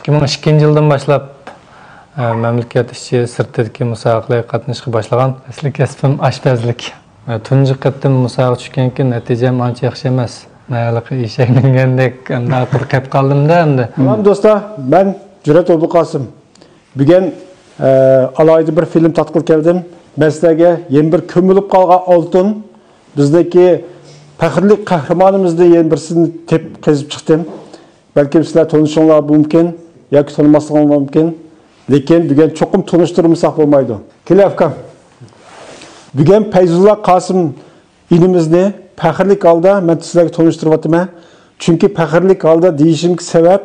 2002 yıldan başlap memleket işçi sırtdaki musabaqalarga qatnashishga boshlagan. Asli kasbim oshpazlik. Tunji qatim musobaqa tushgankin natijam ancha yaxshi emas. Mayliqi eshak mingandek qo'rqib qoldim-da endi. Tamam do'stlar, ben Cüret Obukasım. Bugün alayda bir film tatqil keldim. Ben sizlarga yeni bir kömülüp qalgan oltin bizdeki faxrli qahramonimizni yeni birisini tep qezib chiqdim. Belki sizlar tanışınlar mümkün, yoki tanımasınlar mümkün. Lekin bugün çokum tanıştırmasak bo'lmaydi. Kelafkam. Bugün Feyzullah Qasım ilimizni faxrlik holda men sizlarga tanıştırıvatıman. Çünkü faxrlik holda deyishimga sebep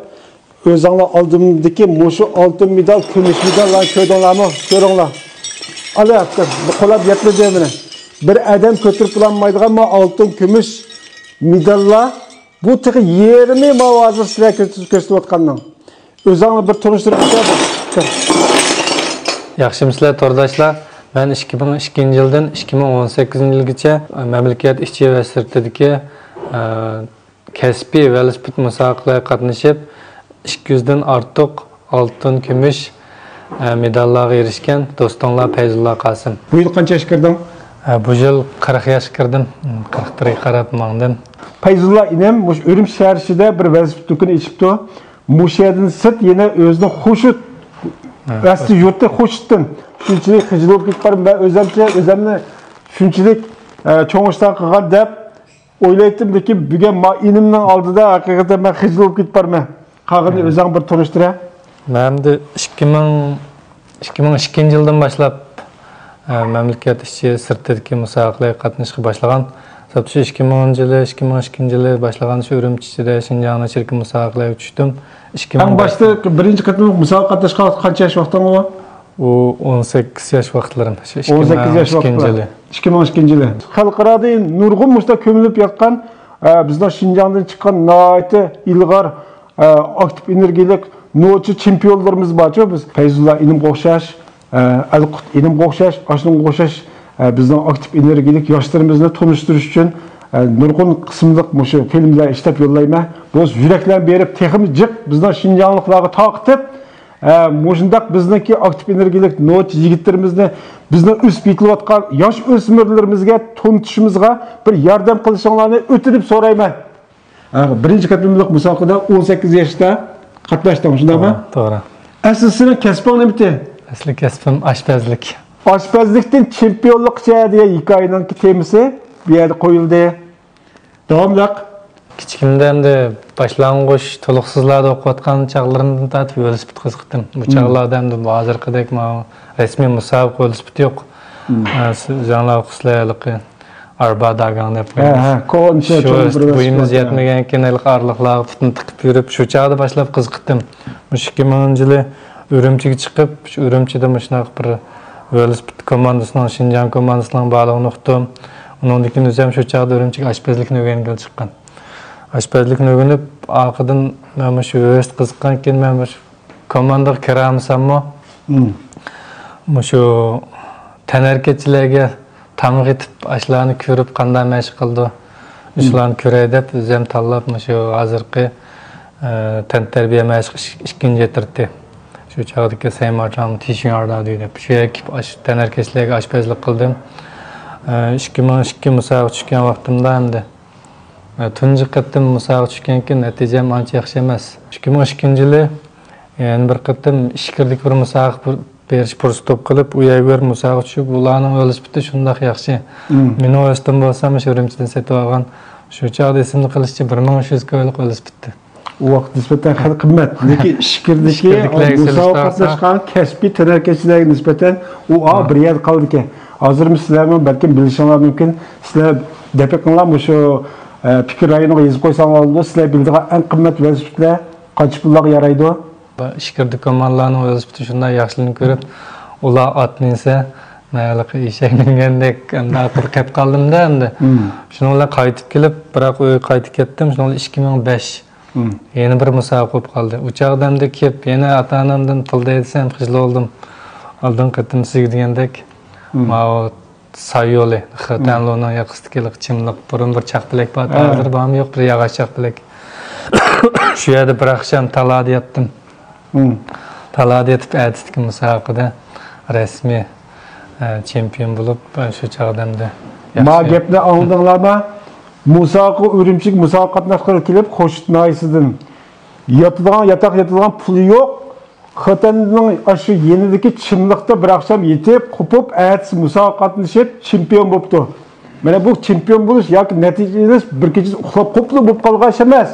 o'zinglar oldimdagi mushu oltin medal, kumush medallarni ko'rdinglarmi? Ko'ringlar. Alayapti, qo'lab yetmadi meni. Bir adam ko'tirib bo'lmaydigan oltin, kumush medallar bu tığı yerimi mavazı sizler gösteriyotgandan. Özünü bir tanıştırıp çıkardım. Yaxşımsizlar tordaşlar. Ben 2002 yıldan 2018 yılgacha memleket işçi ve sirtidagi kasbiy velosiped musabaqalarga qatnashib 200 dan ortiq oltin, kumush medallarga erishgan do'stinglar Feyzullah Qasım. Bu yıl qancha yoshga kirding? Bu yıl 40 yoshga kirdim. 41 qarab mangdim. Feyzullah inem muş Örüm şehirde bir velosiped dükkanı içipti. Muş yerden sırt yine özünü hoşut. Asli yurtta hoşuttin. Şunçilik hıcılıp gitparım ben özemle şunçilik çoğuştan kıgan dep oylaytım ki bugün ma inimden aldı da hakikaten ben hıcılıp gitparım. Kağını özden bir tanıştıra. Ben de 2002 yıldan başlap memleket işçi sirtdagi musabaqalarga qatnashishga boshlagan. Sabtu 2010 yılı, 2012 yılı başlagan şu Ürümçi'de Şinjan'a çirkin musabaqalarga tushdim. En başta birinci katılım musabaqa qatnashga qancha yosh vaqting bor? O 18 yaş vaqtlarim. 18 yaş vaqtlar. 2012 yılı. Xalqarada nurg'un mushta ko'milib yotgan bizning Şinjan'dan chiqqan nihoyatda ilg'or aktiv energiyalik nochi chempionlarimiz bor. Biz Feyzullah inim o'xshash, Alqut inim o'xshash, Ashning o'xshash bizden aktif enerjilik yaşlarımızla tanıştırış için nurg'un qismliq mushu filmler işlep yollayma. Biz yürekler berip teximcik bizden Şinjanlıklarga taqtib mushundaq bizniki aktif enerjilik noç yigitlerimizni bizden üst bitilayotgan yosh o'smirlarimizga tanitishimizga bir yordam qilishinglarni o'tinib so'rayman. Birinchi qatimliq musobaqada 18 yoshda qatnashding, shundaymi? To'g'ri. Asli kasbing nima? Asli kasbim oshpazlik. Aşpazlıktan çempiyonlukça diye hikayenin temisi bir yerde koyuldu. Devamlıq. Kichikimdan de başlangıç toluqsizlarda o'qiyotgan chaqlarimdan tatib velosiped qiziqdim. Bu chaqlarda bu hozirgidek resmiy musobaqa velosiped yo'q. Janlar qislayliqi arba dagan deb qo'yamiz. Buyimiz yetmagan keyin arliqlarga putni tiqib yurib shu chaqda boshlab qiziqdim. 2010 yili Ürümchiga chiqib, shu Ürümchida shunaqa bir velosiped komandasının, Şinjan komandasının bağlığını uqdim. Ondan keyin o'zim shu chaqda Ürümchiga oshpazlikni o'rganib chiqqan. Oshpazlikni o'rganib, orqadan men shu velosiped qiziqqan keyin men komandaga kiramisammi? Shu tanarkachilarga tamg'i etib, ashlarni ko'rib qanday mashq qildi. Shularni ko'ray deb o'zim tanlab shu hozirgi tantarbiya mashq ikkinchi yetirdi. Şu çağdaki Sayın Arçam teaching arda deydi. Şu ekip tanarkachilarga oshpazlik qildim. 2012 musobaqa tushgan vaqtimda endi tunji qatim musobaqa tushgankin natijam ancha yaxshi emas. 2012 yili yana bir qatim ish kirdik bir musobaqa berish fursati qilib, u yerga bir musobaqa tushib, ularning velosipedi shundoq yaxshi. Meni o'zim bo'lsam shu Ürümchidan sotib olgan shu chaqda esimni qilishcha 1300 ko'ylik velosipedi. O vaqt nisbeten qimmat. Lekin ishkirdiki musobaqa qatnashgan kasbiy tanarkachilarga nisbeten u bir yer qoldi ekan. Hozir sizlarni balkim bilishinglar mumkin. Sizlar depekinglar shu fikr rayoniga yozib qo'ysanglar bo'ladi. Sizlar bildigan eng qimmat velosipedlar qancha pullarga yaraydi? Ishkirdi komandalarning velosipedi shunday yaxshiligini ko'rib, ular ot minsa, mayliqi eshak mingandek qo'rqib qoldim-da endi. Shuninglar qaytib kelib, biroq uyga qaytib ketdim. Shuninglar 2005 yeni bir musobaqa bo'lib qoldi. Uçaqdamda kelib, yana ota-onamdan tilda etsam, xijil oldum. Oldin qatim sizga degandek, ma sayyo'li, tanlovning yaqinsidagi chimliq, burun bir chaqpilak bor, hozir bormi yo'q, bir yog'och chaqpilak. Shu yerda bir axsham talada yotdim. Talada etip ertesi müsabakada resmi çempiyon bulup şu çağdamda. Ma gepni anladыңlarmı? Musaqı Ürümçik musabaka qatnaşqıra kelip Xoşut nayısıdın. Yatak yatılgan pulu yok. Xatanның aşı yenideki çimliqta bir akşam yetip, kopup, ertesi musabaka qatnaşıp çempiyon boptu. Mana bu çempiyon buluş yoki natijalash bir kecha uxlab qopli bo'lib qolgan ish emas.